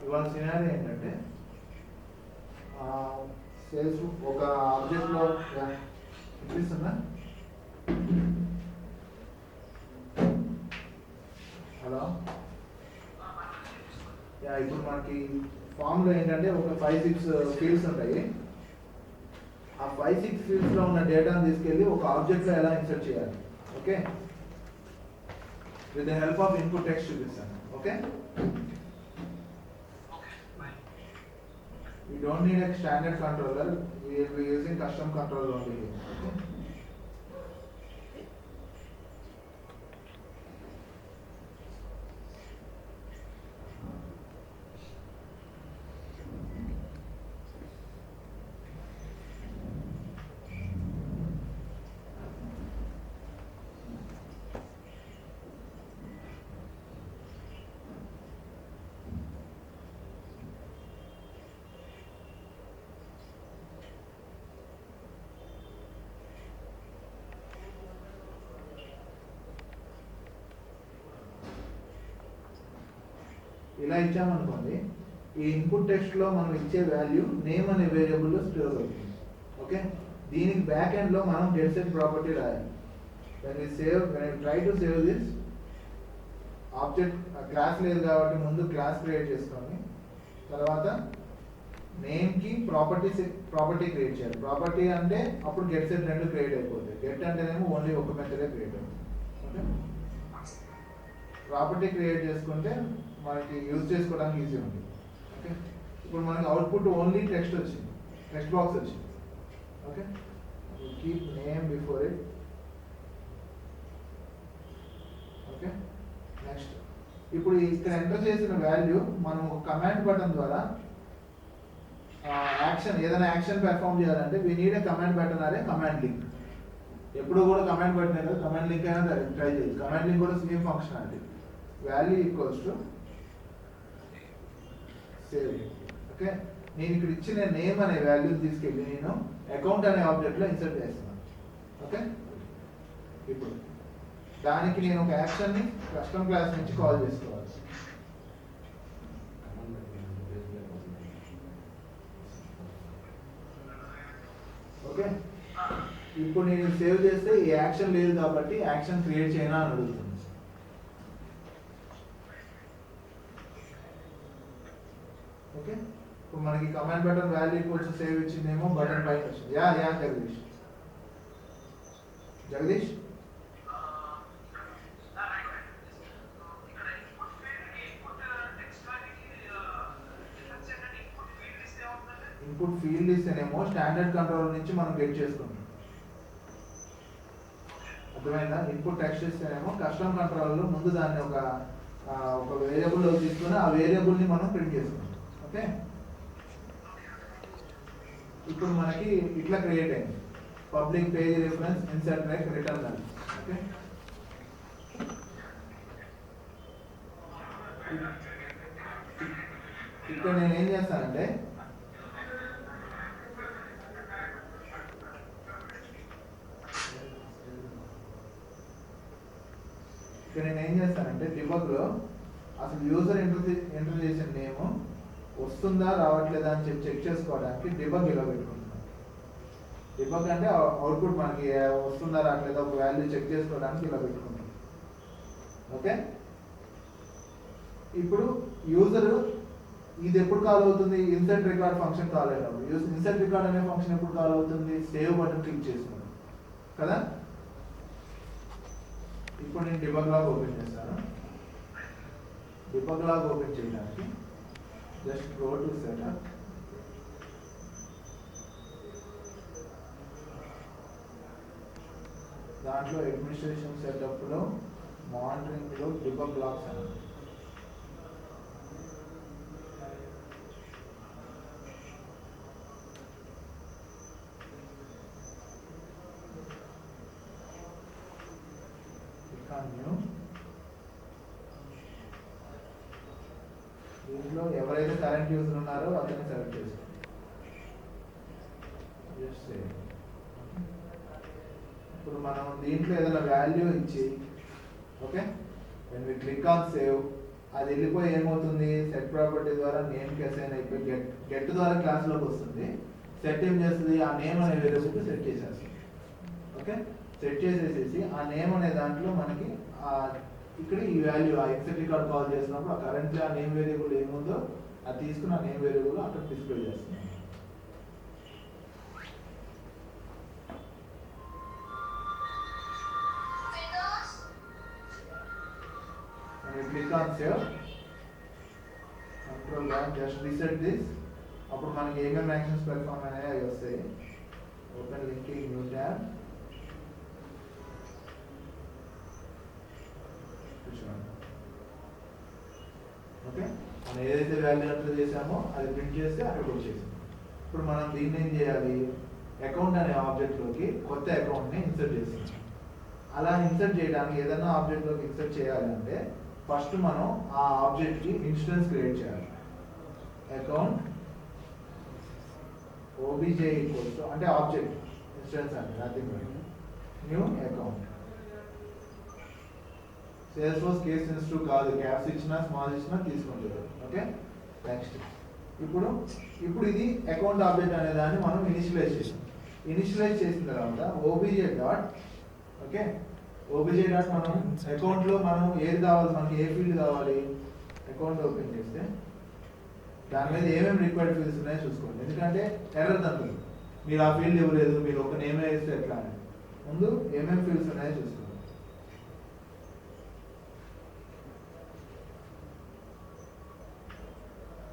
ఇవాళ సినారీ ఏంటంటే సేల్స్ ఒక ఆబ్జెక్ట్లో చూపిస్తుందా? హలో, ఇప్పుడు మనకి ఫామ్లో ఏంటంటే ఒక 5-6 ఫీల్డ్స్ ఉంటాయి. ఆ 5-6 ఫీల్డ్స్లో ఉన్న డేటాను తీసుకెళ్ళి ఒక ఆబ్జెక్ట్లో ఎలా ఇన్సర్ట్ చేయాలి. Okay, with the help of input text చూపిస్తాను. Okay, we don't need a standard controller, we will be using custom controller only here. Okay? ఇలా ఇచ్చామనుకోండి, ఈ ఇన్పుట్ టెక్స్ట్లో మనం ఇచ్చే వాల్యూ నేమ్ అనే వేరియబుల్లో స్టోర్ అవుతుంది. ఓకే, దీనికి బ్యాక్ ఎండ్లో మనం గెట్ సెట్ ప్రాపర్టీ రాయాలి. when I try to save this object class లేదు కాబట్టి ముందు క్లాస్ క్రియేట్ చేసుకొని తర్వాత నేమ్కి ప్రాపర్టీ క్రియేట్ చేయాలి. ప్రాపర్టీ అంటే అప్పుడు గెట్ సెట్ రెండు క్రియేట్ అయిపోతాయి. గెట్ అంటేనేమో ఓన్లీ ఒక మెథడే క్రియేట్ అవుతుంది. ఓకే, ప్రాపర్టీ క్రియేట్ చేసుకుంటే మనకి యూజ్ చేసుకోవడానికి ఈజీ ఉంటుంది. ఓకే, ఇప్పుడు మనకి అవుట్పుట్ ఓన్లీ టెక్స్ట్ వచ్చింది, టెక్స్ట్ బాక్స్ వచ్చింది. Okay, keep name before it. Okay, next ఇప్పుడు ఇక్కడ ఎంటర్ చేసిన వాల్యూ మనం ఒక కమాండ్ బటన్ ద్వారా ఏదైనా యాక్షన్ పెర్ఫామ్ చేయాలంటే we need a command button అనే కమాండ్ లింక్. ఎప్పుడు కూడా కమాండ్ బటన్ కదా, కమాండ్ లింక్ అయినా ట్రై చేయాలి. కమాండ్ లింక్ కూడా same functionality. Value equals to save. Okay, నేను ఇక్కడ ఇచ్చిన నేమ్ అనే వాల్యూ తీసుకెళ్ళి నేను అకౌంట్ అనే ఆబ్జెక్ట్లో ఇన్సర్ట్ చేస్తున్నాను. ఓకే, ఇప్పుడు దానికి నేను ఒక యాక్షన్ని కస్టమ్ క్లాస్ నుంచి కాల్ చేసుకోవాలి. ఓకే, ఇప్పుడు నేను సేవ్ చేస్తే ఈ యాక్షన్ లేదు కాబట్టి యాక్షన్ క్రియేట్ చేయనా అని అడుగుతుంది. ఓకే, ఇప్పుడు మనకి command button value equals save ఇచ్చిందేమో బటన్ పైన వచ్చింది. యా జగదీష్ ఇన్పుట్ ఫీల్డ్ ఇస్తేనేమో స్టాండర్డ్ కంట్రోలర్ నుంచి మనం గెట్ చేసుకుంటాం. అర్థమైందా? ఇన్పుట్ టెక్స్ట్ ఇస్తేనేమో కస్టమ్ కంట్రోలర్లో ముందు దాన్ని ఒక వేరియబుల్లో తీసుకుని ఆ వేరియబుల్ని మనం ప్రింట్ చేసుకుంటాం. ఓకే, ఇప్పుడు మనకి ఇట్లా క్రియేట్ అయింది public page reference insert track return null. Okay, ఇక్కడ నేను ఏం చేస్తానంటే డిబగ్లో అసలు యూజర్ ఎంటర్ చేసిన నేమ్ వస్తుందా రావట్లేదా అని చెక్ చేసుకోవడానికి డిబగ్ ఇలా పెట్టుకుంటున్నాం. డిబగ్ అంటే అవుట్పుట్ మనకి వస్తుందా రావట్లేదా ఒక వాల్యూ చెక్ చేసుకోవడానికి ఇలా పెట్టుకుంటాం. ఓకే, ఇప్పుడు యూజర్ ఇది ఎప్పుడు కాల్ అవుతుంది? ఇన్సర్ట్ రికార్డ్ ఫంక్షన్ కాల్ అయినప్పుడు. ఇన్సర్ట్ రికార్డ్ అనే ఫంక్షన్ ఎప్పుడు కాల్ అవుతుంది? సేవ్ బటన్ క్లిక్ చేస్తున్నాం కదా. ఇప్పుడు నేను డిబగ్ లాగ్ ఓపెన్ చేస్తాను. డిబగ్ లాగ్ ఓపెన్ చేయడానికి జస్ట్ గో టు సెటప్. దాంట్లో అడ్మినిస్ట్రేషన్ సెటప్లో మానిటరింగ్లో డిబగ్ లాగ్స్ అని దీంట్లో ఎవరైతే కరెంట్ యూజర్ ఉన్నారో అతన్ని సెలెక్ట్ చేసుకోండి. ఇప్పుడు మనం దీంట్లో ఏదైనా వాల్యూ ఇచ్చి okay when we click on save అది వెళ్ళిపోయి ఏమవుతుంది, సెట్ ప్రాపర్టీ ద్వారా నేమ్కి అసైన్ అయిపోయి గెట్ ద్వారా క్లాస్లోకి వస్తుంది. సెట్ ఏం చేస్తుంది, ఆ నేమ్ అనే వేరియబుల్కి సెట్ చేసేస్తుంది. ఓకే, సెట్ చేసేసేసి ఆ నేమ్ అనే దాంట్లో మనకి ఇక్కడ ఈ వాల్యూ ఆ ఎక్సెట్ రికార్డ్ కాల్ చేసినప్పుడు ఆ కరెంట్లీ ఆ నేమ్ వేరియబుల్ ఏముందో అది తీసుకుని ఆ నేమ్ వేరియబుల్ అక్కడ డిస్ప్లే చేస్తుంది. Click on save, control and just reset this. అప్పుడు మనకి ఏమేమి యాక్షన్స్ పెర్ఫార్మ్ అనేవి అవి వస్తాయి. Open linking new tab, okay, మనం ఏదైతే వాల్యూ ఎంటర్ చేసామో అది ప్రింట్ చేస్తే అక్కడికి వచ్చేసింది. ఇప్పుడు మనం దీన్ని ఏం చేయాలి, అకౌంట్ అనే ఆబ్జెక్ట్లోకి కొత్త అకౌంట్ని ఇన్సర్ట్ చేస్తాం. అలా ఇన్సర్ట్ చేయడానికి ఏదైనా ఆబ్జెక్ట్లోకి ఇన్సర్ట్ చేయాలంటే ఫస్ట్ మనం ఆ ఆబ్జెక్ట్కి ఇన్స్టెన్స్ క్రియేట్ చేయాలి. అకౌంట్ OBJ ఈక్వల్స్ టు అంటే ఆబ్జెక్ట్ ఇన్స్టెన్స్ అంటే nothing new account. Sales force case sensitive కాదు, క్యాప్స్ ఇచ్చినా స్మాల్ ఇచ్చినా తీసుకుంటారు. ఓకే, నెక్స్ట్ ఇప్పుడు ఇది అకౌంట్ ఆబ్జెక్ట్ అనే దాన్ని మనం ఇనిషియలైజ్ చేసాం. ఇనిషియలైజ్ చేసిన తర్వాత OBJ dot, okay, OBJ dot మనం అకౌంట్లో మనం ఏది కావాలి, మనకి ఏ ఫీల్డ్ కావాలి, అకౌంట్ ఓపెన్ చేస్తే దాని మీద ఏమేమి రిక్వైర్డ్ ఫీల్డ్స్ ఉన్నాయో చూసుకోండి. ఎందుకంటే ఎర్రర్ తగ్గుతుంది, మీరు ఆ ఫీల్డ్ ఇవ్వలేదు, మీరు ఒక నేమ్ వేస్తే ఎట్లా అని. ముందు ఏమేమి ఫీల్డ్స్ ఉన్నాయో చూసుకోండి.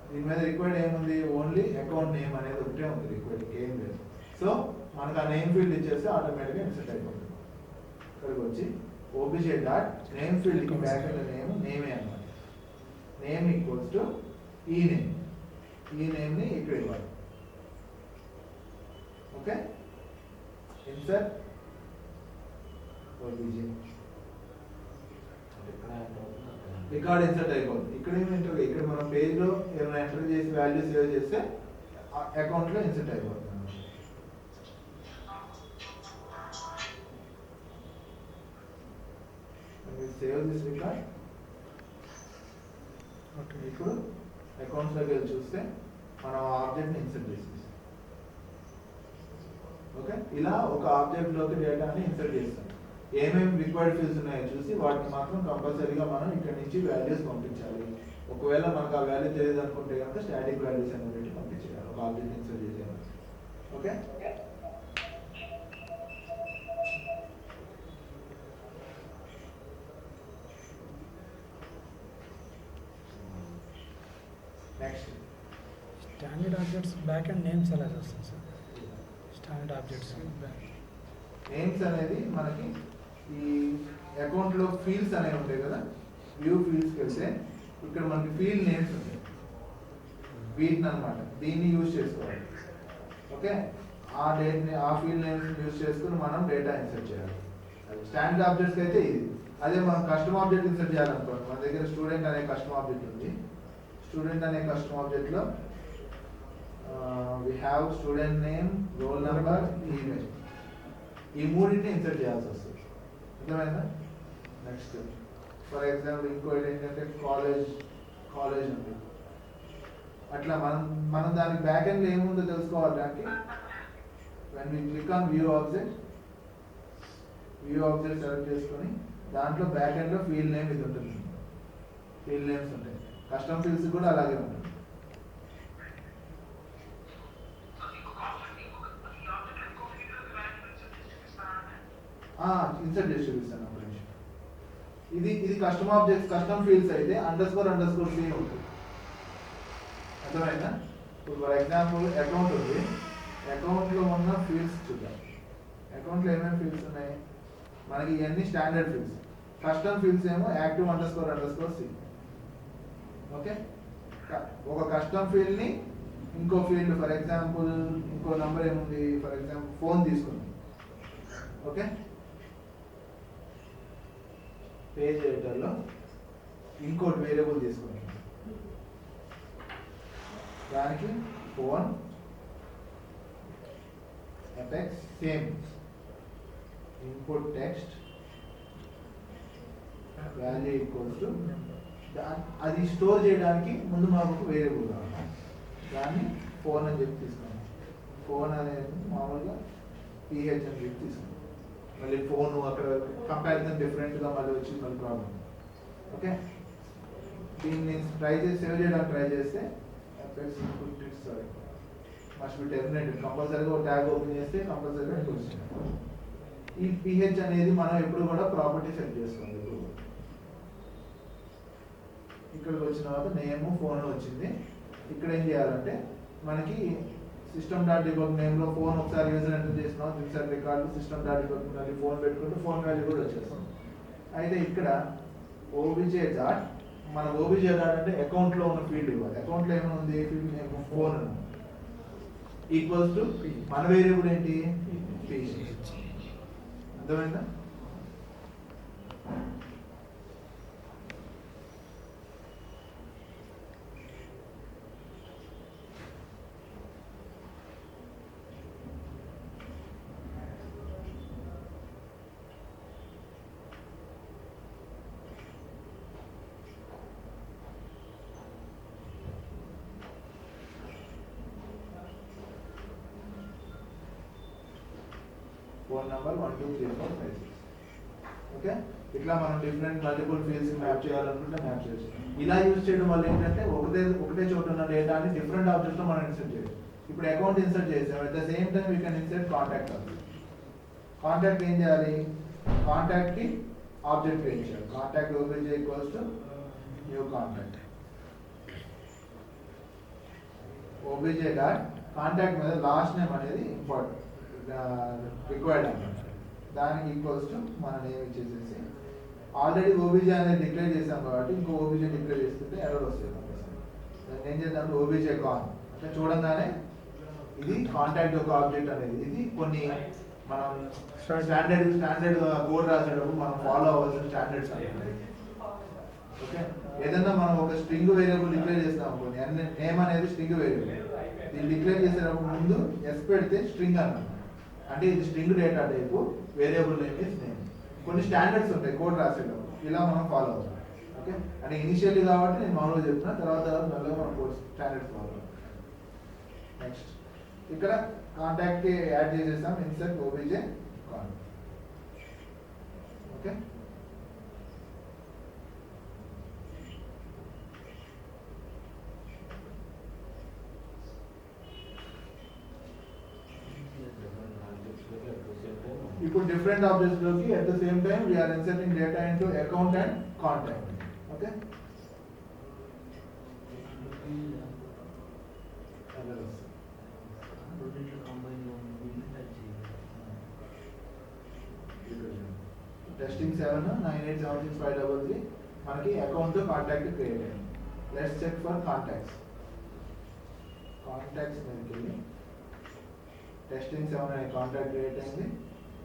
దీని మీద రిక్వైర్డ్ ఏముంది, ఓన్లీ అకౌంట్ నేమ్ అనేది ఒకటే ఉంది, రిక్వైర్డ్ ఏం లేదు. సో మనకు ఆ నేమ్ ఫీల్డ్ ఇచ్చేస్తే ఆటోమేటిక్గా ఇన్సర్ట్ అయిపోతుంది. ఇక్కడికి వచ్చి OBJ డాట్ నేమ్ ఫీల్డ్కి బ్యాక్ నేమే అన్నమాట. నేమ్ ఈక్వల్స్ టు ఈ నేమ్, ఈ నేమ్ని ఇక్కడ ఇవ్వాలి. Okay, insert OBJ record insert అయిపోతుంది. ఇక్కడ ఏమి ఎంటర్, ఇక్కడ మనం పేజ్లో ఏమైనా ఎంటర్ చేసి వాల్యూ సేవ్ చేస్తే అకౌంట్లో ఇన్సర్ట్ అయిపోతుంది. Save this record. ఇప్పుడు అకౌంట్స్లోకి వెళ్ళి చూస్తే మనం ఆబ్జెక్ట్ని ఇన్సర్ట్ చేసేసి, ఓకే, ఇలా ఒక ఆబ్జెక్ట్లోకి డేటాని ఇన్సర్ట్ చేస్తాం. ఏమేమి రిక్వైర్డ్ ఫీల్డ్స్ ఉన్నాయో చూసి వాటిని మాత్రం కంపల్సరీగా మనం ఇక్కడ నుంచి వాల్యూస్ పంపించాలి. ఒకవేళ మనకు ఆ వాల్యూ తెలియదు అనుకుంటే కనుక స్టాటిక్ వాల్యూస్ అనేది పంపించాలి ఒక ఆబ్జెక్ట్ ఇన్సర్ట్ చేసేయాలి. Okay, next standard objects back and names ఎలా చేస్తాం సార్? స్టాండర్డ్ ఆబ్జెక్ట్స్ నేమ్స్ అనేది మనకి ఈ అకౌంట్లో ఫీల్డ్స్ అనేవి ఉంటాయి కదా, వ్యూ ఫీల్డ్స్కి వెళ్తే ఇక్కడ మనకి ఫీల్డ్ నేమ్స్ ఉంటాయి, వీటిని అనమాట దీన్ని యూజ్ చేసుకోవాలి. ఓకే, ఆ డేట్ని ఆ ఫీల్డ్ నేమ్స్ యూజ్ చేసుకుని మనం డేటా ఇన్సర్ట్ చేయాలి. స్టాండర్డ్ ఆబ్జెక్ట్స్కి అయితే ఇది. అదే మనం కస్టమ్ ఆబ్జెక్ట్ ఇన్సర్ట్ చేయాలనుకోండి, మన దగ్గర స్టూడెంట్ అనే కస్టమ్ ఆబ్జెక్ట్ ఉంది. స్టూడెంట్ అనే custom ఆబ్జెక్ట్లో we have student name, roll number, email. ఈ మూడింటిని ఇన్సర్ట్ చేయాల్సి వస్తుంది. అర్థమైందా? నెక్స్ట్ ఫర్ ఎగ్జాంపుల్ ఇంకోటి ఏంటంటే కాలేజ్ ఉంది. అట్లా మనం దానికి బ్యాక్ ఎండ్లో ఏముందో తెలుసుకోవాలి. దానికి when we click on view object select చేసుకొని దాంట్లో బ్యాక్ ఎండ్లో ఫీల్డ్ నేమ్ ఇది ఉంటుంది, ఫీల్డ్ నేమ్స్ ఉంటాయి. కస్టమ్ ఫీల్డ్స్ కూడా అలాగే ఉంటుంది. ఇన్సర్ట్ చేసి చూపిస్తాను ఒక నిమిషం. ఇది కస్టమ్ ఆబ్జెక్ట్స్ కస్టమ్ ఫీల్డ్స్ అయితే __c ఉంటుంది. అర్థమైందా? ఇప్పుడు ఫర్ ఎగ్జాంపుల్ అకౌంట్ ఉంది, అకౌంట్లో ఉన్న ఫీల్డ్స్ చూద్దాం. అకౌంట్లో ఏమేమి ఫీల్డ్స్ ఉన్నాయి మనకి, ఇవన్నీ స్టాండర్డ్ ఫీల్డ్స్. కస్టమ్ ఫీల్డ్స్ ఏమో యాక్టివ్ __c. ఓకే, ఒక కస్టమ్ ఫీల్డ్ని ఇంకో ఫీల్డ్ ఫర్ ఎగ్జాంపుల్ ఇంకో నంబర్ ఏముంది, ఫర్ ఎగ్జాంపుల్ ఫోన్ తీసుకుంది. ఓకే, పేజ్ ఎడిటర్లో ఇంకోటి వేరియబుల్ తీసుకుంది, దానికి phone effects same input text value equals to అది స్టోర్ చేయడానికి ముందు మాకు ఒక వేరియబుల్ కావాలి, దాన్ని ఫోన్ అని చెప్పి తీసుకున్నాం. ఫోన్ అనేది మామూలుగా పిహెచ్ అని చెప్పి తీసుకున్నాం. మళ్ళీ ఫోన్ అక్కడ కంపారిజన్ డిఫరెంట్గా మళ్ళీ వచ్చి మళ్ళీ ప్రాబ్లం. ఓకే, దీన్ని ట్రై చేసి సేవ్ చేయడానికి ట్రై చేస్తే సారీ మస్ట్ బి టెర్మినేటెడ్, కంపల్సరీగా ఒక ట్యాగ్ ఓపెన్ చేస్తే కంపల్సరీగా వస్తుంది. ఈ పిహెచ్ అనేది మనం ఎప్పుడు కూడా ప్రాపర్టీ సెట్ చేసుకోవాలి. ఇక్కడికి వచ్చిన తర్వాత నేమ్ ఫోన్ వచ్చింది. ఇక్కడ ఏం చేయాలంటే మనకి సిస్టమ్ డాట్ డిబగ్ నేమ్లో ఫోన్ ఒకసారి యూజర్ ఎంటర్ చేసినాం, insert record system dot debug మళ్ళీ ఫోన్ పెట్టుకుంటే ఫోన్ వాల్యూ కూడా వచ్చేస్తాం. అయితే ఇక్కడ ఓబిజే డాట్ మన ఓబిజే డాట్ అంటే అకౌంట్లో ఉన్న ఫీల్డ్ ఇవ్వాలి. అకౌంట్లో ఏమైనా ఉంది field name phone equals to మన వేరియబుల్ ఏంటి పిహెచ్. అర్థమైందా? Phone number 1 2 3 4 5 6. ఓకే, ఇట్లా మనం డిఫరెంట్ మల్టిపుల్ ఫీల్డ్స్ మ్యాప్ చేయాలనుకుంటే మ్యాప్ చేయొచ్చు. ఇలా యూజ్ చేయడం వల్ల ఏంటంటే ఒకటే చోట ఉన్న డేటాని డిఫరెంట్ ఆబ్జెక్ట్స్ లో మనం ఇన్సర్ట్ చేయొచ్చు. ఇప్పుడు అకౌంట్ ఇన్సర్ట్ చేసాం, at the same time we can insert contact object. Contact ఏం చేయాలి? కాంటాక్ట్ కి ఆబ్జెక్ట్ క్రియేట్ చేయాలి. Contact OBJ equals to new contact. OBJ dot contact మీద లాస్ట్ నేమ్ అనేది ఇంపార్టెంట్ రిక్వైర్డ్ అన్నమాట. దానికి ఈక్వల్స్ టు మన నేమ్ ఇచ్చేసేసి ఆల్రెడీ ఓబిజే అనేది డిక్లేర్ చేసాం కాబట్టి ఇంకో ఓబిజే డిక్లేర్ చేస్తుంటే ఎర్రర్ వస్తుంది. దాన్ని ఏం చేద్దాం, ఓబిజే కాన్ అంటే చూడంగానే ఇది కాంటాక్ట్ యొక్క ఆబ్జెక్ట్ అనేది. ఇది కొన్ని మనం స్టాండర్డ్ కోడ్ రాసేటప్పుడు మనం ఫాలో అవ్వాల్సిన స్టాండర్డ్స్ అనేది. ఓకే, ఏదన్నా మనం ఒక స్ట్రింగ్ వేరియబుల్ డిక్లేర్ చేస్తాం అనుకోండి, నేమ్ అనేది స్ట్రింగ్ వేరియబుల్. దీన్ని డిక్లేర్ చేసేటప్పుడు ముందు ఎస్ పెడితే స్ట్రింగ్ అన్నమాట, అంటే ఇది string data type, variable name is name. కొన్ని స్టాండర్డ్స్ ఉంటాయి కోడ్ రాసేటప్పుడు, ఇలా మనం ఫాలో అవుతాం. ఓకే, అంటే ఇనిషియల్లీ కాబట్టి నేను మామూలుగా చెప్తున్నా, తర్వాత మెల్లగా మనం కోడ్ స్టాండర్డ్స్ ఫాలో అవుతాం. నెక్స్ట్ ఇక్కడ కాంటాక్ట్ కి యాడ్ చేసేసాం ఇన్సర్ట్ ఓబిజే కాన్. ఓకే, ఇప్పుడు డిఫరెంట్ ఆబ్జెక్ట్స్ లోకి at the same time we are inserting data into account and contact. Okay, testing 7987653 మనకి అకౌంట్ కాంటాక్ట్ క్రియేట్ అయింది. Let's check for contacts. Contacts మీదకి వెళ్ళి టెస్టింగ్ 7 అనే కాంటాక్ట్ క్రియేట్ అయింది.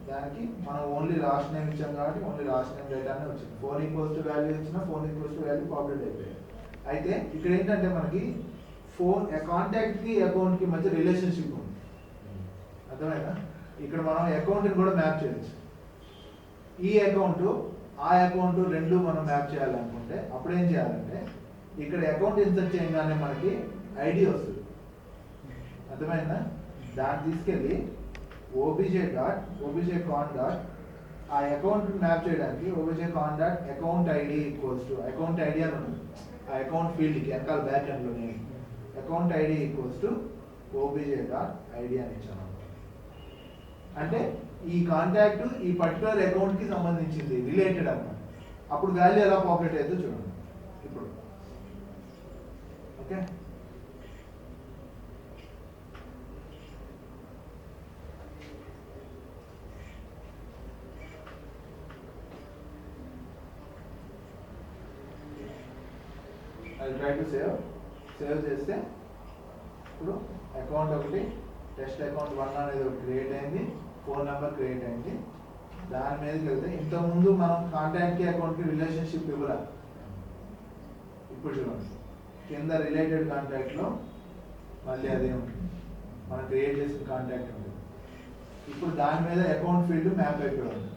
దానికి మనం ఓన్లీ లాస్ట్ నేమ్ ఇచ్చాం కాబట్టి ఓన్లీ లాస్ట్ నేమ్ డేటానే వచ్చింది. ఫోన్ ఈక్వల్స్ టు వాల్యూ ఇచ్చినా phone equals to value populate అయిపోయాయి. అయితే ఇక్కడ ఏంటంటే మనకి ఫోన్ కాంటాక్ట్ కి అకౌంట్ కి మధ్య రిలేషన్షిప్ ఉంది. అర్థమైనా? ఇక్కడ మనం అకౌంట్ని కూడా మ్యాప్ చేయొచ్చు. ఈ అకౌంట్ ఆ అకౌంట్ రెండు మనం మ్యాప్ చేయాలనుకుంటే అప్పుడు ఏం చేయాలంటే ఇక్కడ అకౌంట్ ఇన్సర్ట్ చేయగానే మనకి ఐడి వస్తుంది. అర్థమైందా? దాన్ని తీసుకెళ్ళి ఓబిజే కాన్ డాట్ ఆ అకౌంట్ మ్యాప్ చేయడానికి OBJ con dot account ID equals to account ID అని ఉంటుంది. ఆ అకౌంట్ ఫీల్డ్కి వెనకాల బ్యాక్ ఎండ్లోనే account ID equals to OBJ dot ID అని ఇచ్చాను. అంటే ఈ కాంటాక్ట్ ఈ పర్టికులర్ అకౌంట్ కి సంబంధించింది, రిలేటెడ్ అన్నమాట. అప్పుడు వాల్యూ ఎలా పాపులేట్ అవుతుందో చూడండి ఇప్పుడు. ఓకే, అది ట్రై టు సేవ్ చేస్తే ఇప్పుడు అకౌంట్ ఒకటి టెస్ట్ అకౌంట్ 1 అనేది ఒకటి క్రియేట్ అయింది, ఫోన్ నెంబర్ క్రియేట్ అయింది. దాని మీదకి వెళ్తే ఇంతకుముందు మనం కాంటాక్ట్కి అకౌంట్కి రిలేషన్షిప్ ఇవ్వరా. ఇప్పుడు చూడండి కింద రిలేటెడ్ కాంటాక్ట్లో మళ్ళీ అదే ఉంటుంది, మనం క్రియేట్ చేసిన కాంటాక్ట్ ఉంటుంది. ఇప్పుడు దాని మీద అకౌంట్ ఫీల్డ్ మ్యాప్ అయిపోయి ఉంది.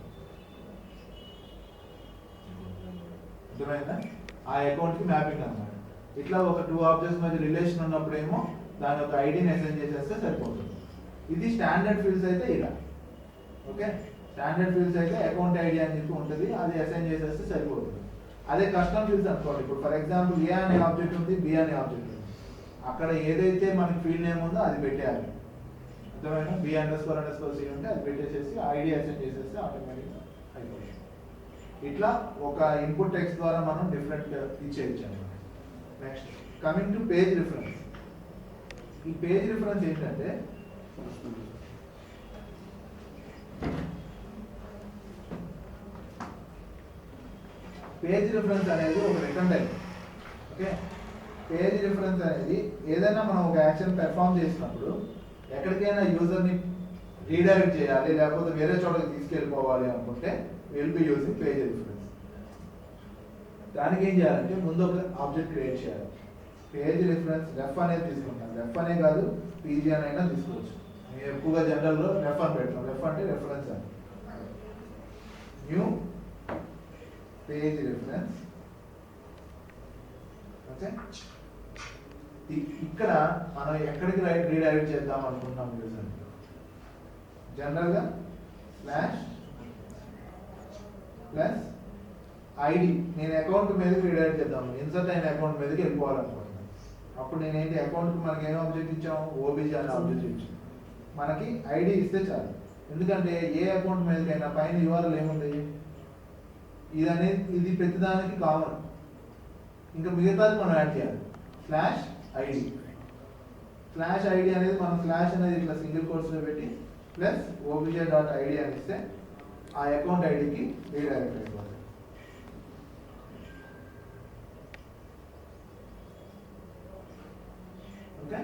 అర్థమైందా? ఆ అకౌంట్కి మ్యాపింగ్ అనమాట. ఇట్లా ఒక 2 ఆబ్జెక్ట్స్ మధ్య రిలేషన్ ఉన్నప్పుడేమో దాని ఒక ఐడిని అసైన్ చేసేస్తే సరిపోతుంది. ఇది స్టాండర్డ్ ఫీల్డ్స్ అయితే ఇలా. ఓకే, స్టాండర్డ్ ఫీల్డ్స్ అయితే అకౌంట్ ఐడి అని చెప్పి ఉంటుంది, అది అసైన్ చేసేస్తే సరిపోతుంది. అదే కస్టమ్ ఫీల్డ్స్ అనుకోండి, ఇప్పుడు ఫర్ ఎగ్జాంపుల్ ఏ అనే ఆబ్జెక్ట్ ఉంది, బి అనే ఆబ్జెక్ట్ ఉంది, అక్కడ ఏదైతే మనకి ఫీల్డ్ నేమ్ ఉందో అది పెట్టేయాలి. అర్థమైనా? B__C ఉంటే అది పెట్టేసేసి ఐడి అసైన్ చేసేస్తే ఆటోమేటిక్గా అయిపోతుంది. ఇట్లా ఒక ఇన్పుట్ టెక్స్ట్ ద్వారా మనం డిఫరెంట్ ఇచ్చేయచ్చు అనమాట. Next coming to page reference. ఈ పేజ్ రిఫరెన్స్ ఏంటంటే పేజ్ రిఫరెన్స్ అనేది ఒక return type. Okay, page reference అనేది ఏదైనా మనం ఒక యాక్షన్ పెర్ఫామ్ చేసినప్పుడు ఎక్కడికైనా యూజర్ని రీడైరెక్ట్ చేయాలి, లేకపోతే వేరే చోటకి తీసుకెళ్ళిపోవాలి అనుకుంటే will be using page reference. దానికి ఏం చేయాలంటే ముందు ఒక ఆబ్జెక్ట్ క్రియేట్ చేయాలి. పేజ్ రిఫరెన్స్ రెఫ్ అనేది తీసుకుంటాం. రెఫ్ అనే కాదు, పీజీ అని అయినా తీసుకోవచ్చు. నేను ఎక్కువగా జనరల్లో రెఫ్ అని పెడతాం. రెఫ్ అంటే రెఫరెన్స్ అని. New page reference. ఓకే, ఇక్కడ మనం ఎక్కడికి రీడైరెక్ట్ చేద్దాం అనుకుంటున్నాం యూజర్. జనరల్గా స్లాష్ ప్లస్ ఐడి, నేను అకౌంట్ మీదకి రీడైరెక్ట్ చేద్దాం, ఇన్సర్ట్ అయిన అకౌంట్ మీదకి వెళ్ళిపోవాలనుకుంటున్నాను. అప్పుడు నేనేంటి, అకౌంట్కి మనకి ఏం ఆబ్జెక్ట్ ఇచ్చాము, ఓబీజీ అనే ఆబ్జెక్ట్ ఇచ్చాము. మనకి ఐడి ఇస్తే చాలు, ఎందుకంటే ఏ అకౌంట్ మీదకైనా పైన యూఆర్ఎల్ ఏముంది, ఇది అనేది ఇది ప్రతిదానికి కామన్. ఇంకా మిగతాది మనం యాడ్ చేయాలి. Slash ID. స్లాష్ ఐడి అనేది మనం స్లాష్ అనేది ఇట్లా సింగిల్ కోర్స్లో పెట్టి ప్లస్ obj.id అని ఇస్తే ఆ అకౌంట్ ఐడికి రీడైరెక్ట్ అయిపోతుంది. ఓకే,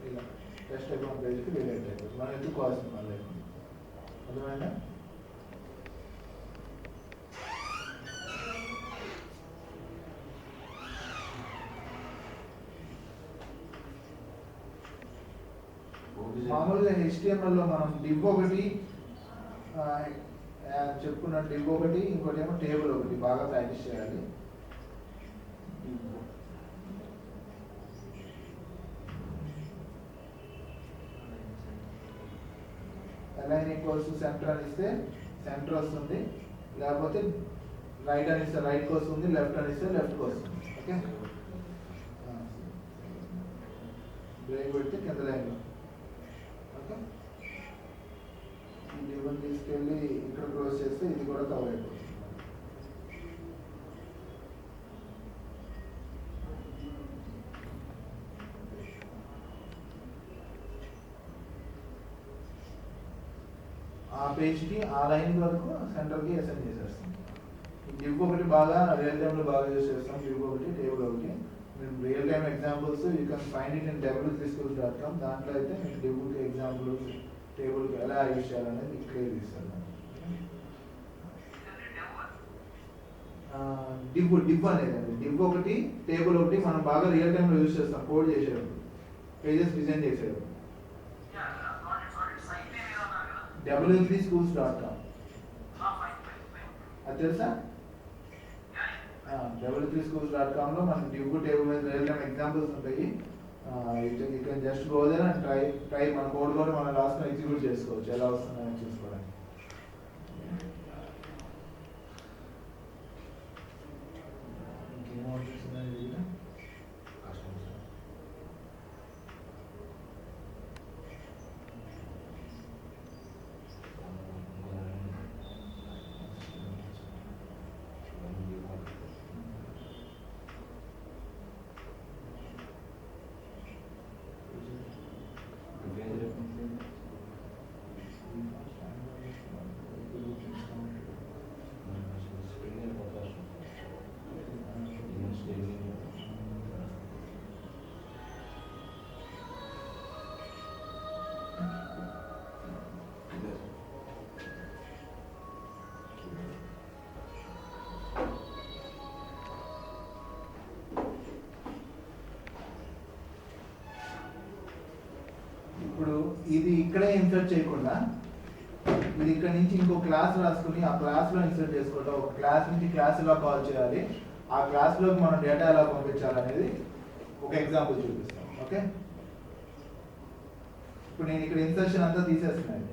ఇలా టెస్ట్ అకౌంట్ పేజ్కి రిలేట్ అయిపోతుంది. మనం ఎత్తుకోవాల్సిన పని లేదు. అర్థమైందా? మామూలుగా HTML లో మనం డివ్ ఒకటి చెప్పుకున్న డివ్ ఒకటి, ఇంకోటి ఏమో టేబుల్ ఒకటి బాగా ప్రాక్టీస్ చేయాలి. అలైన్ ఈక్వల్స్ సెంటర్ అని ఇస్తే సెంటర్ వస్తుంది, లేకపోతే రైట్ అని ఇస్తే రైట్కి వస్తుంది, లెఫ్ట్ అని ఇస్తే లెఫ్ట్కి వస్తుంది. ఓకే, బ్రేక్ పెడితే కింద లైన్లో. ఓకే, ఈ డివన్ తీసుకెళ్ళి ఇక్కడ క్లోజ్ చేస్తే ఇది కూడా కవర్ అయిపోతుంది. ఆ పేజ్కి ఆ లైన్ వరకు సెంటర్కి అసైన్ చేసేస్తాం. డివ్ ఒకటి బాగా రియల్ టైంలో బాగా యూజ్ చేస్తాం. డివ్ ఒకటి, టేబుల్ ఒకటి. మీరు real time examples you can find it in w3schools.com. దాంట్లో అయితే మీకు డివ్కి ఎగ్జాంపుల్, టేబుల్కి ఎలా యూజ్ చేయాలనేది క్లియర్ ఇస్తాను. డివ్ అనేది డివ్ ఒకటి, టేబుల్ ఒకటి మనం బాగా రియల్ టైంలో యూజ్ చేస్తాం. కోడ్ చేసేటప్పుడు, పేజెస్ డిజైన్ చేసేటప్పుడు. w3schools.com అది తెలుసా? w3schools.com లో మనకి డివ్ టేబుల్ మీద రియల్ టైమ్ ఎగ్జాంపుల్స్ ఉంటాయి. You can just go there and try మన కోడ్ కూడా మనం లాస్ట్లో ఎగ్జిక్యూట్ చేసుకోవచ్చు, ఎలా వస్తుందని చూసుకోవడానికి. ఇంకేం అవుతుందని ఇప్పుడు ఇది ఇక్కడే ఇన్సర్ట్ చేయకుండా ఇది ఇక్కడ నుంచి ఇంకో క్లాస్ రాసుకుని ఆ క్లాస్లో ఇన్సర్ట్ చేసుకోవటం, ఒక క్లాస్ నుంచి క్లాస్ ఎలా కాల్ చేయాలి, ఆ క్లాస్లోకి మనం డేటా ఎలా పంపించాలనేది ఒక ఎగ్జాంపుల్ చూపిస్తాం. ఓకే, ఇప్పుడు నేను ఇక్కడ ఇన్సర్షన్ అంతా తీసేస్తున్నాను.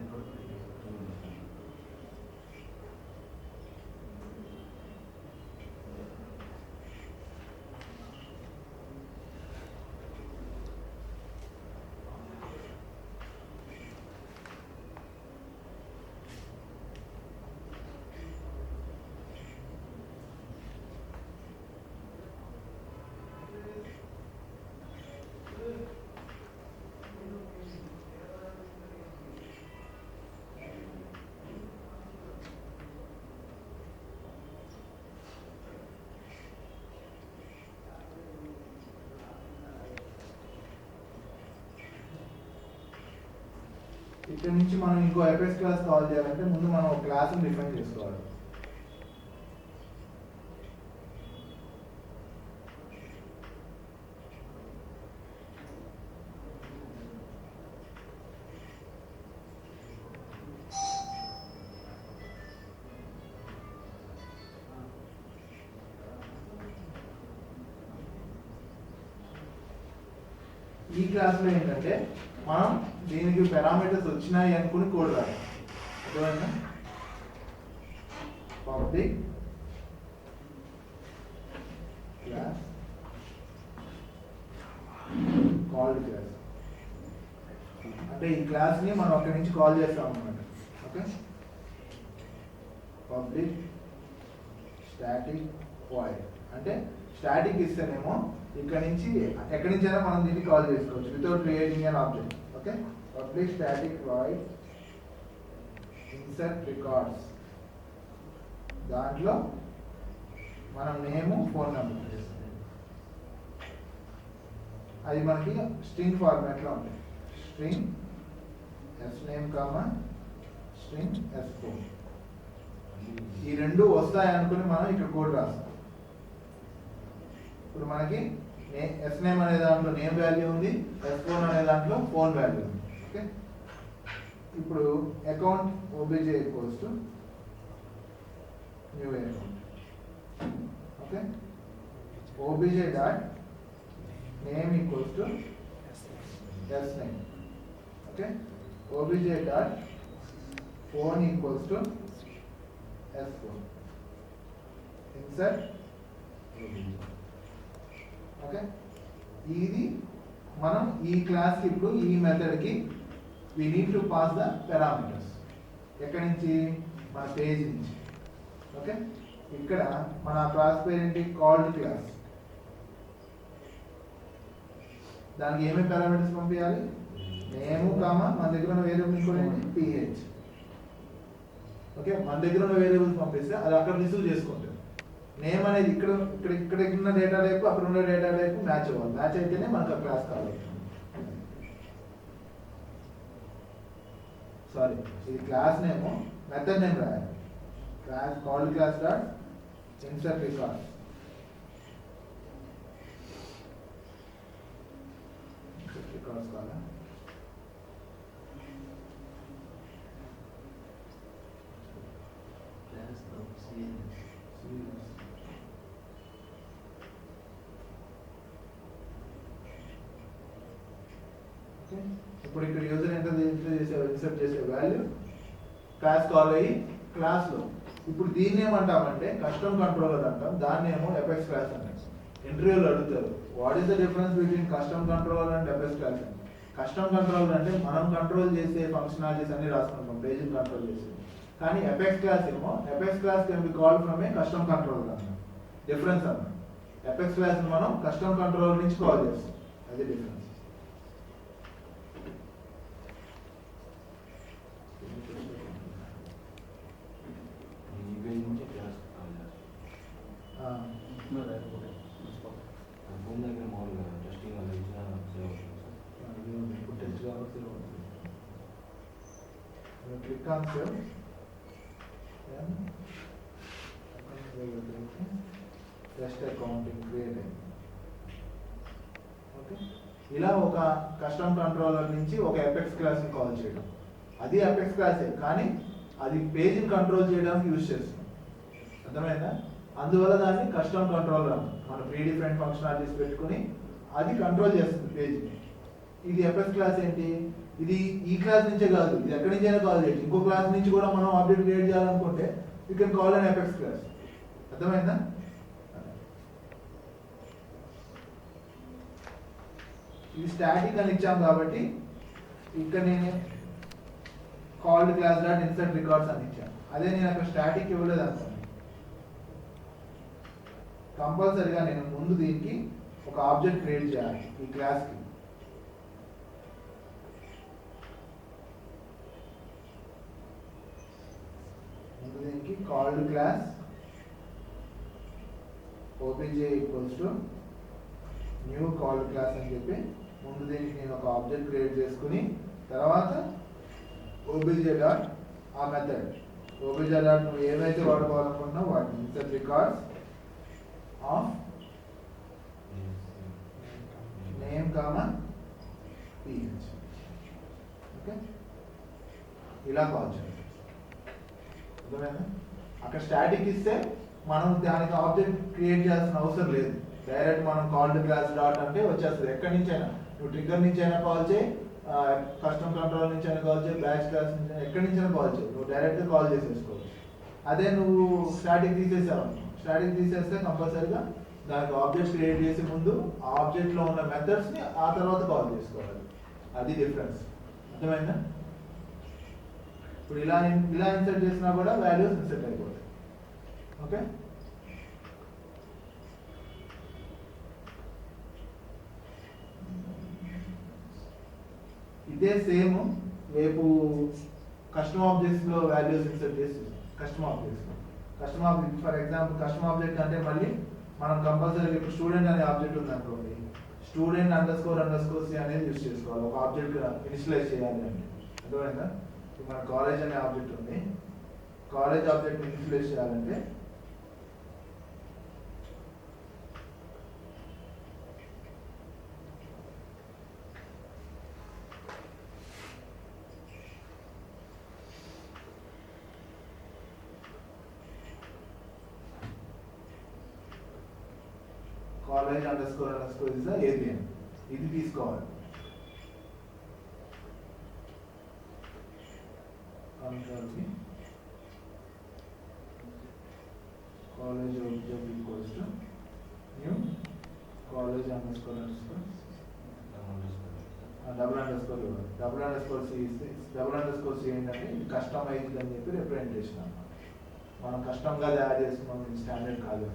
ఇక్కడ నుంచి మనం ఇంకో ఎఫ్ఎస్ క్లాస్ కాల్ చేయాలంటే ముందు మనం ఒక క్లాస్ని డిఫైన్ చేసుకోవాలి. ఈ క్లాస్లో ఏంటంటే మనం దీనికి పారామీటర్స్ వచ్చినాయి అనుకుని కోడ్ రాయాలి. అర్థమైందా? పబ్లిక్ క్లాస్ కాల్డ్ క్లాస్ అంటే ఈ క్లాస్ని మనం అక్కడి నుంచి కాల్ చేస్తాం అన్నమాట. ఓకే, పబ్లిక్ స్టాటిక్ వాయిడ్ అంటే స్టాటిక్ ఇస్తేనేమో ఇక్కడ నుంచి ఎక్కడి నుంచైనా మనం దీన్ని కాల్ చేసుకోవచ్చు without creating an object. Okay, public static void insert records, దాంట్లో మనం నేము ఫోన్ నెంబర్ అది మనకి స్ట్రింగ్ ఫార్మాట్లో ఉంటుంది. String S name comma string S phone, ఈ రెండు వస్తాయి అనుకుని మనం ఇక్కడ కోడ్ రాస్తాం. ఇప్పుడు మనకి ఎస్ నేమ్ అనే దాంట్లో నేమ్ వాల్యూ ఉంది, ఎస్ ఫోన్ అనే దాంట్లో ఫోన్ వాల్యూ ఉంది. ఓకే, ఇప్పుడు account OBJ equals to new account. Okay, OBJ dot name equals to S name. Okay, OBJ dot phone equals to S phone. Insert okay, ఇది మనం ఈ క్లాస్కి ఇప్పుడు ఈ మెథడ్కి we need to pass the parameters. ఎక్కడి నుంచి? మన పేజ్ నుంచి. ఓకే, ఇక్కడ మన క్లాస్ పేరేంటి? Called class. దానికి ఏమేమి పారామీటర్స్ పంపించాలి? నేము కామా మన దగ్గర ఉన్న వేరియబుల్ ఇంకోటి పిహెచ్. ఓకే, మన దగ్గర ఉన్న వేరియబుల్స్ పంపిస్తే అది అక్కడ రిసీవ్ చేసుకుంటుంది. నేమ్ అనేది ఇక్కడ ఇక్కడ ఇక్కడ ఉన్న డేటా టైప్ అక్కడ ఉన్న డేటా టైప్ మ్యాచ్ అవ్వాలి. మ్యాచ్ అయితేనే మనకు ఆ క్లాస్ కావాలి. సారీ, ఇది క్లాస్ నేమ్, మెథడ్ నేమ్ రాయాలి. Class called class dot insert record. Records కావాలా? ఇప్పుడు ఇక్కడ యూజర్ ఎంత ఇన్సర్ట్ చేసే వాల్యూ క్లాస్ కాల్ అయ్యి క్లాస్లో. ఇప్పుడు దీన్ని ఏమంటామంటే కస్టమ్ కంట్రోలర్ అంటాం, దాన్ని ఏమో ఎఫెక్స్ క్లాస్ అంటాం. ఇంటర్వ్యూలో అడుగుతారు what is the difference between custom controller and Apex class అని. కస్టమ్ కంట్రోలర్ అంటే మనం కంట్రోల్ చేసే ఫంక్షనాలిటీస్ అన్ని రాసుకుంటాం, పేజీని కంట్రోల్ చేసి. కానీ ఎఫెక్స్ క్లాస్ ఏమో Apex class can be called from a custom controller అన్నాం. డిఫరెన్స్ అన్నాం. ఎఫెక్స్ క్లాస్ మనం కస్టమ్ కంట్రోలర్ నుంచి కాల్ చేస్తాం, అది difference. Click on save, then just accounting create. Okay, ఇలా ఇలా ఒక కస్టమ్ కంట్రోలర్ నుంచి ఒక ఎపెక్స్ క్లాస్ని కాల్ చేయడం, అది ఎపెక్స్ క్లాసే కానీ అది పేజ్ని కంట్రోల్ చేయడానికి యూజ్ చేస్తున్నాం. అర్థమైందా? అందువల్ల దాన్ని కస్టమ్ కంట్రోలర్ మన ప్రీ డిఫరెంట్ ఫంక్షనాలిటీస్ పెట్టుకుని అది కంట్రోల్ చేస్తుంది పేజ్ని. ఇది ఎపెక్స్ క్లాస్ ఏంటి? ఇది ఈ క్లాస్ నుంచే కాదు, ఇది ఎక్కడి నుంచి అయినా కాల్ చేయొచ్చు. ఇంకో క్లాస్ నుంచి కూడా మనం ఆబ్జెక్ట్ క్రియేట్ చేయాలనుకుంటే you can call an apex class. అర్థమైందా? ఇది స్టాటిక్ అని ఇచ్చాం కాబట్టి ఇక్కడ నేను called class dot insert records అని ఇచ్చాను. అదే నేను అక్కడ స్టాటిక్ ఇవ్వలేదు అనుకోండి, కంపల్సరిగా నేను ముందు దీనికి ఒక ఆబ్జెక్ట్ క్రియేట్ చేయాలి ఈ క్లాస్కి. ముందు దీనికి called class obj equals to new called class అని చెప్పి ముందు దీనికి నేను ఒక ఆబ్జెక్ట్ క్రియేట్ చేసుకుని తర్వాత obj డాట్ ఆ మెథడ్ obj డాట్ నువ్వు ఏమైతే వాడుకోవాలనుకుంటున్నావు వాటిని insert records of name comma ph. Okay, ఇలా కాల్ చేయాలి. అర్థమైందా? అక్కడ స్టాటిక్ ఇస్తే మనం దానికి ఆబ్జెక్ట్ క్రియేట్ చేయాల్సిన అవసరం లేదు. డైరెక్ట్ మనం కాల్డ్ క్లాస్ డాట్ అంటే వచ్చేస్తుంది. ఎక్కడి నుంచి అయినా నువ్వు ట్రిగ్గర్ నుంచి అయినా కాల్ చేయి, కస్టమ్ కంట్రోల్ నుంచి అయినా కాల్ చేయి, బ్యాచ్ క్లాస్ నుంచి అయినా ఎక్కడి నుంచి అయినా కాల్ చేయి, నువ్వు డైరెక్ట్గా కాల్ చేసేసుకోవచ్చు. అదే నువ్వు స్టాటిక్ తీసేసావు, స్టాటిక్ తీసేస్తే కంపల్సరీగా దానికి ఆబ్జెక్ట్ క్రియేట్ చేసే ముందు ఆ ఆబ్జెక్ట్లో ఉన్న మెథడ్స్ని ఆ తర్వాత కాల్ చేసుకోవాలి. అది డిఫరెన్స్. అర్థమైందా? ఇప్పుడు ఇలా ఇన్సర్ట్ చేసినా కూడా వాల్యూస్ ఇన్సర్ట్ అయిపోతాయి. ఓకే, ఇదే సేమ్ రేపు కస్టమ్ ఆబ్జెక్ట్స్లో వాల్యూస్ ఇన్సర్ట్ చేసి custom object for example custom object అంటే మళ్ళీ మనం కంపల్సరీ ఇప్పుడు స్టూడెంట్ అనే ఆబ్జెక్ట్ ఉంది అనుకోండి, స్టూడెంట్ అండర్స్కోర్ సి అనేది యూస్ చేసుకోవాలి ఒక ఆబ్జెక్ట్ ఇనిషియలైజ్ చేయాలి అంటే. అర్థమైందా? మన కాలేజ్ అనే ఆబ్జెక్ట్ ఉంది, కాలేజ్ ఆబ్జెక్ట్ ఇనిషియలైజ్ చేయాలంటే college underscore is the ABN, ఇది తీసుకోవాలి. College object equals to new college underscore double underscore ఇవ్వాలి. డబుల్ అండర్స్కోర్ సి ఏంటంటే ఇది కస్టమైజ్డ్ అని చెప్పి రిప్రజెంటేషన్ అన్నమాట. మనం కస్టమ్గా తయారు చేసుకున్నాం, ఇది స్టాండర్డ్ కాదు.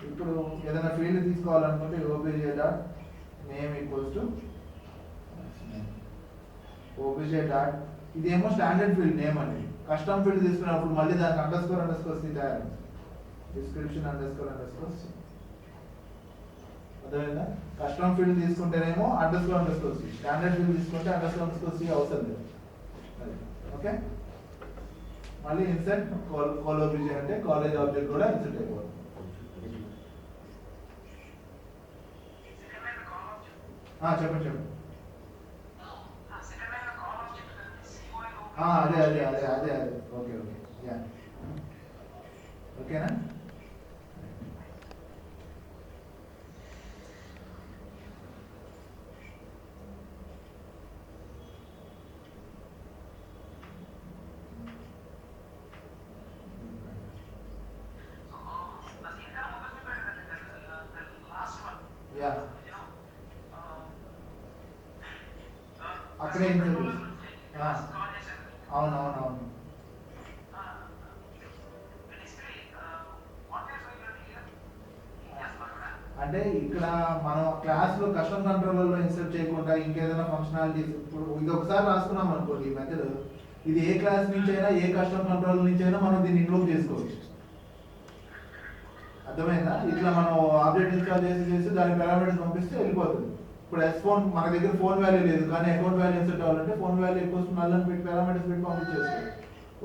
ఇప్పుడు ఏదైనా ఫీల్డ్ తీసుకోవాలనుకుంటే obj dot name equals to obj dot ఇదేమో స్టాండర్డ్ ఫీల్డ్ నేమ్ అండి. కస్టమ్ ఫీల్డ్ తీసుకున్నప్పుడు మళ్ళీ దానికి అండర్స్కోర్ సి తయారు డిస్క్రిప్షన్ అండర్స్కోర్ సి. అర్థమైందా? కస్టమ్ ఫీల్డ్ తీసుకుంటేనేమో అండర్స్కోర్ సి, స్టాండర్డ్ ఫీల్డ్ తీసుకుంటే అండర్స్కోర్ సి అవసరం లేదు. ఓకే, మళ్ళీ ఇన్సర్ట్ కాల్ obj అంటే కాలేజ్ ఆబ్జెక్ట్ కూడా ఇన్సర్ట్ అయిపోతుంది. చెప్పండి. అదే ఓకే యా ఓకేనా? యా అక్కడే అవునవునవును. అంటే ఇక్కడ మనం క్లాస్లో కస్టమ్ కంట్రోలర్లో ఇన్సర్ట్ చేయకుండా ఇంకేదైనా ఫంక్షనాలిటీస్ ఇప్పుడు ఇది ఒకసారి రాసుకున్నాం అనుకోండి ఈ మెథడ్, ఇది ఏ క్లాస్ నుంచి అయినా ఏ కస్టమ్ కంట్రోలర్ నుంచి అయినా మనం దీన్ని ఇన్వోక్ చేసుకోవచ్చు. అర్థమైందా? ఇట్లా మనం ఆబ్జెక్ట్ ఇన్స్టాల్ చేసి దాని పారామీటర్స్ పంపిస్తే వెళ్ళిపోతుంది. ఇప్పుడు ఫోన్ మన దగ్గర ఫోన్ వాల్యూ లేదు కానీ అకౌంట్ వాల్యూ ఇన్సర్ట్ అవ్వాలంటే ఫోన్ వాల్యూ ఎక్కువ నల్లని పెట్టి పారామీటర్స్ పెట్టి పంపించేసుకోవచ్చు.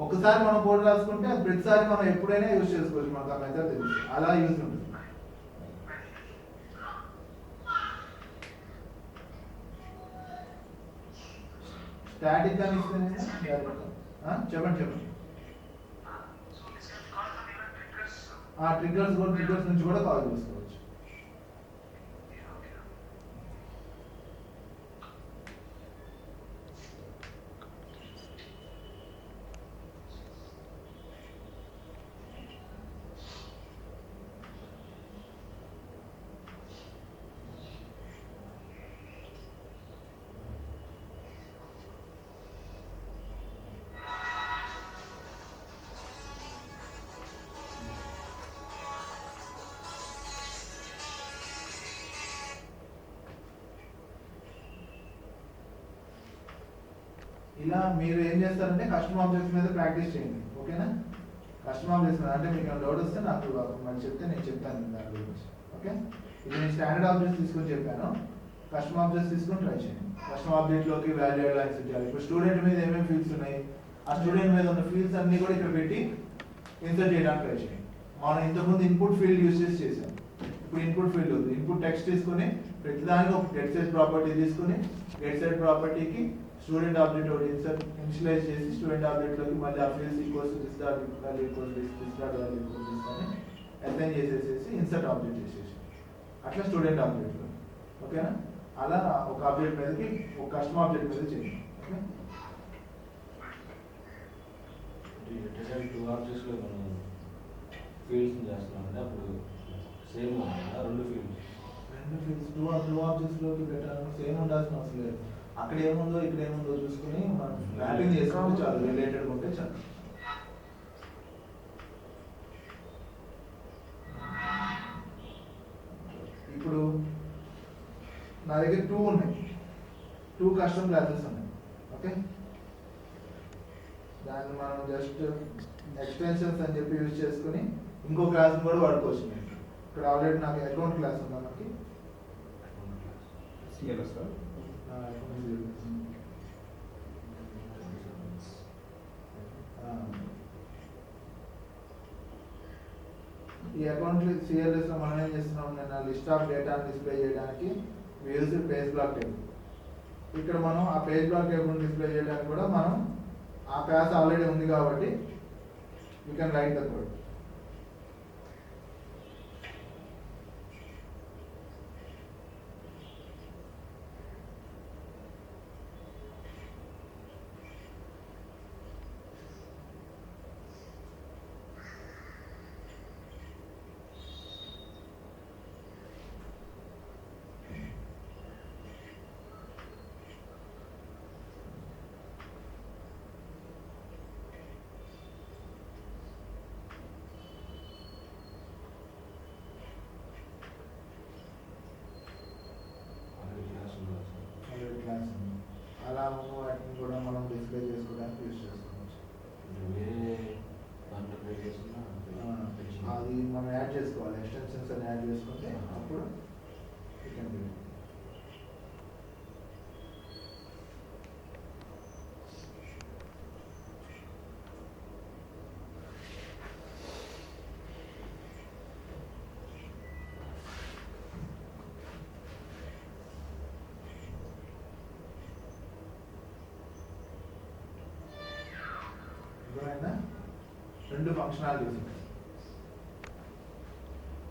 ఒకసారి మనం కోడ్ రాసుకుంటే అది ప్రతిసారి మనం ఎప్పుడైనా యూజ్ చేసుకోవచ్చు. మనకు ఆ మెథడ్ తెలుసు, అలా యూజ్ ఉంటుంది. స్టాటిక్ అని ఇస్తేనే చెప్పండి చెప్పండి. ట్రిగ్గర్స్ కూడా, ట్రిగ్గర్స్ నుంచి కూడా కాల్ చేసుకోవచ్చు. ఇలా మీరు ఏం చేస్తారంటే కస్టమర్ ఆబ్జెక్ట్స్ మీద ప్రాక్టీస్ చేయండి, ఓకేనా? కస్టమర్ ఆబ్జెక్ట్స్ మీద అంటే మీకు డౌట్ వస్తే నాకు మరి చెప్తే నేను చెప్తాను దాని గురించి, ఓకే? ఇది నేను స్టాండర్డ్ ఆబ్జెక్ట్స్ తీసుకొని చెప్పాను, కస్టమర్ ఆబ్జెక్ట్స్ తీసుకొని ట్రై చేయండి. కస్టమర్ ఆబ్జెక్ట్లోకి వాల్యూ ఎలా ఇన్సర్ట్ చేయాలి, ఇప్పుడు స్టూడెంట్ మీద ఏమేమి ఫీల్డ్స్ ఉన్నాయి, ఆ స్టూడెంట్ మీద ఉన్న ఫీల్డ్స్ అన్ని కూడా ఇక్కడ పెట్టి ఇన్సర్ట్ చేయడానికి ట్రై చేయండి. మనం ఇంతకుముందు ఇన్పుట్ ఫీల్డ్ యూజ్ చేసాం, ఇప్పుడు ఇన్పుట్ ఫీల్డ్ ఉంది. ఇన్పుట్ టెక్స్ట్ తీసుకొని ప్రతిదానికి ఒక గెట్ సెట్ ప్రాపర్టీ తీసుకొని గెట్ సెట్ ప్రాపర్టీకి స్టూడెంట్ ఆబ్జెక్ట్ ఒకటి ఇనిషియలైజ్ చేసి స్టూడెంట్ ఆబ్జెక్ట్ లోకి మళ్ళీ ఆ fields equals this dot value equals this dot value equals this అని అసైన్ చేసేసి ఇన్సర్ట్ ఆబ్జెక్ట్ చేసేసి అట్లా స్టూడెంట్ ఆబ్జెక్ట్ లో, ఓకేనా? అలా ఒక ఆబ్జెక్ట్ మీదకి ఒక కస్టమర్ ఆబ్జెక్ట్ మీద చేయండి, ఓకే? టూ ఆబ్జెక్ట్స్ లో మనం ఫీల్డ్స్ చేస్తున్నాం, అప్పుడు సేమ్ రెండు ఫీల్డ్స్ టూ ఆబ్జెక్ట్స్ లోకి పెట్టాలి, సేమ్ ఉండాల్సిన అవసరం లేదు. అక్కడ ఏముందో ఇక్కడ ఏముందో చూసుకుని మనం మ్యాపింగ్ చేసుకుంటే చాలు, రిలేటెడ్ ఉంటే చాలు. ఇప్పుడు నా దగ్గర 2 ఉన్నాయి, 2 కస్టమ్ క్లాసెస్ ఉన్నాయి, ఓకే? దాన్ని మనం జస్ట్ ఎక్స్టెన్షన్స్ అని చెప్పి యూజ్ చేసుకుని ఇంకో క్లాస్ కూడా వాడుకోవచ్చు. నేను ఇక్కడ ఆల్రెడీ నాకు అకౌంట్ క్లాస్ ఉంది, మనకి సిఎల్ఎస్ ఈ అకౌంట్ సిఎల్ఎస్ లో మనం ఏం చేస్తున్నాం, నేను లిస్ట్ ఆఫ్ డేటా డిస్ప్లే చేయడానికి యూజ్ పేజ్ బ్లాక్ టేబుల్. ఇక్కడ మనం ఆ పేజ్ బ్లాక్ టేబుల్ డిస్ప్లే చేయడానికి కూడా మనం ఆ క్లాస్ ఆల్రెడీ ఉంది కాబట్టి you can write the code. అలా ఉన్న వాటిని కూడా మనం డిస్ప్లే చేసుకోవడానికి యూజ్ చేసుకోవచ్చు. అది మనం యాడ్ చేసుకోవాలి, ఎక్స్టెన్షన్స్ అని యాడ్ చేసుకుంటే అప్పుడు యూ కెన్ డూ ఇట్. రెండు ఫంక్షనాలిటీస్,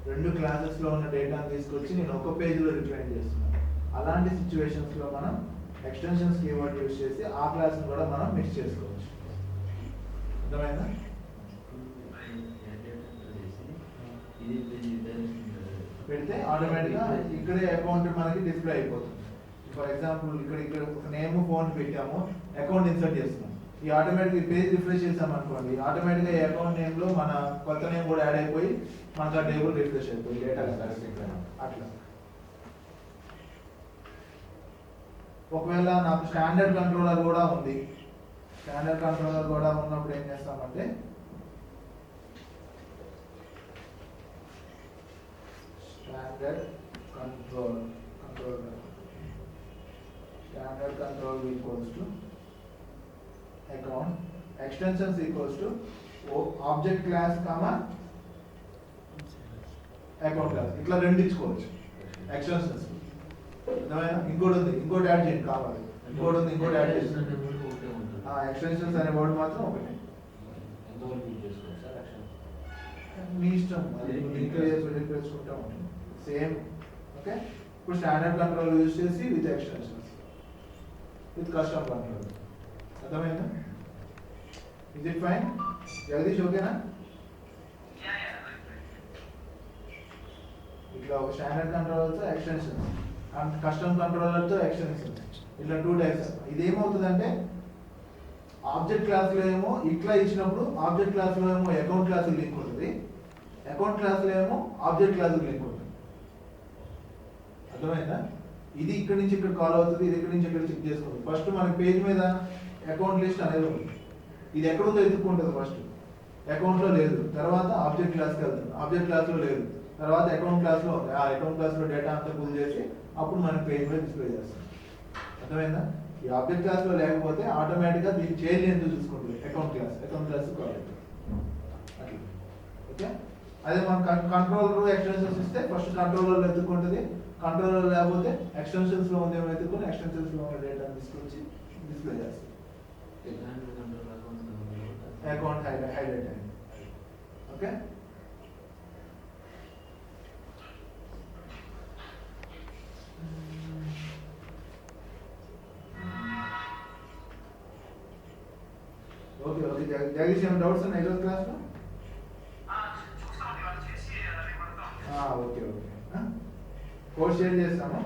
రెండు క్లాసెస్ లో ఉన్న డేటాను తీసుకొచ్చి నేను ఒక పేజ్ లో రిప్రజెంట్ చేస్తున్నాను. అలాంటి సిచ్యువేషన్స్ లో మనం ఎక్స్టెన్షన్స్ కీవర్డ్ యూజ్ చేసి ఆ క్లాస్ ని కూడా మనం మిక్స్ చేసుకోవచ్చు. అర్థమైందా? పెడితే ఆటోమేటిక్ గా ఇక్కడే అకౌంట్ మనకి డిస్ప్లే అయిపోతుంది. ఫర్ ఎగ్జాంపుల్ ఇక్కడ ఒక నేమ్ ఫోన్ పెట్టాము, అకౌంట్ ఇన్సర్ట్ చేస్తున్నాం. ఈ ఆటోమేటిక్ పేజ్ రిఫ్రెష్ చేసాం అనుకోండి, ఆటోమేటిక్ గా అకౌంట్ నేమ్ లో మన కొత్త నేమ్ కూడా యాడ్ అయిపోయి మనకు ఆ టేబుల్ రిఫ్రెష్ అయిపోయి డేటా అట్లా. ఒకవేళ నాకు స్టాండర్డ్ కంట్రోలర్ కూడా ఉంది, స్టాండర్డ్ కంట్రోలర్ కూడా ఉన్నప్పుడు ఏం చేస్తామంటే standard control equals to account extensions equals to object class comma account class. ఇట్లా రెండు ఇచ్చుకోవచ్చు ఎక్స్టెన్షన్స్. ఇంకోటి ఉంది, ఇంకోటి యాడ్ చేయండి కావాలి. ఇంకోటి ఉంది, ఇంకోటి యాడ్ చేసి ఒకటే ఉంటుంది. ఎక్స్టెన్షన్స్ అనే వర్డ్ మాత్రం ఒకటి. ఎంతవరకు యూజ్ చేసుకోవచ్చు సార్ యాక్షన్? మీ ఇష్టం, అది చేసుకుంటా ఉంటుంది సేమ్. ఓకే, ఇప్పుడు స్టాండర్డ్ కంట్రోల్ యూజ్ చేసి with extensions with custom control. అర్థమైందా? Is it fine? జగదీష్ ఓకేనా? ఇట్లా ఒక స్టాండర్డ్ కంట్రోలర్తో ఎక్స్టెన్షన్స్ అండ్ కస్టమ్ కంట్రోలర్తో ఎక్స్టెన్షన్స్, ఇట్లా 2 టైప్స్. ఇదేమవుతుందంటే ఆబ్జెక్ట్ క్లాస్లో ఏమో ఇట్లా ఇచ్చినప్పుడు ఆబ్జెక్ట్ క్లాస్లో ఏమో అకౌంట్ క్లాస్ లింక్ ఉంటుంది, అకౌంట్ క్లాస్లో ఏమో ఆబ్జెక్ట్ క్లాస్ లింక్ ఉంటుంది. అర్థమైందా? ఇది ఇక్కడ నుంచి ఇక్కడ కాల్ అవుతుంది, ఇది ఇక్కడ నుంచి ఇక్కడ చెక్ చేసుకుంటుంది. ఫస్ట్ మనకి పేజ్ మీద అకౌంట్ లిస్ట్ అనేది ఉంది, ఇది ఎక్కడుందో ఎత్తుక్కుంటుంది. ఫస్ట్ అకౌంట్లో లేదు, తర్వాత ఆబ్జెక్ట్ క్లాస్కి వెళ్తుంది, ఆబ్జెక్ట్ క్లాస్లో లేదు, తర్వాత అకౌంట్ క్లాస్లో ఉంది, ఆ అకౌంట్ క్లాస్లో డేటా అంతా పుల్ చేసి అప్పుడు మనకి పేజ్ మీద డిస్ప్లే చేస్తుంది. అర్థమైందా? ఈ ఆబ్జెక్ట్ క్లాస్లో లేకపోతే ఆటోమేటిక్గా దీన్ని చేంజ్ ఎందుకు చూసుకుంటుంది అకౌంట్ క్లాస్ కాల్ అట్లా. ఓకే, అదే మనం కంట్రోలర్ ఎక్స్టెన్షన్స్ ఇస్తే ఫస్ట్ కంట్రోలర్ ఎత్తుకుంటుంది, కంట్రోలర్ లేకపోతే ఎక్స్టెన్షన్స్లో ఉంది ఏమో ఎత్తుకుని ఎక్స్టెన్షన్స్లో ఉన్న డేటాను తీసుకొచ్చి డిస్ప్లే చేస్తుంది. అకౌంట్ హైలైట్ అయింది. ఓకే, ఓకే ఓకే జగదీష్ ఏమైనా డౌట్స్ ఉన్నాయి ఈరోజు క్లాస్లో? ఓకే ఓకే, కోర్స్ షేర్ చేస్తాము.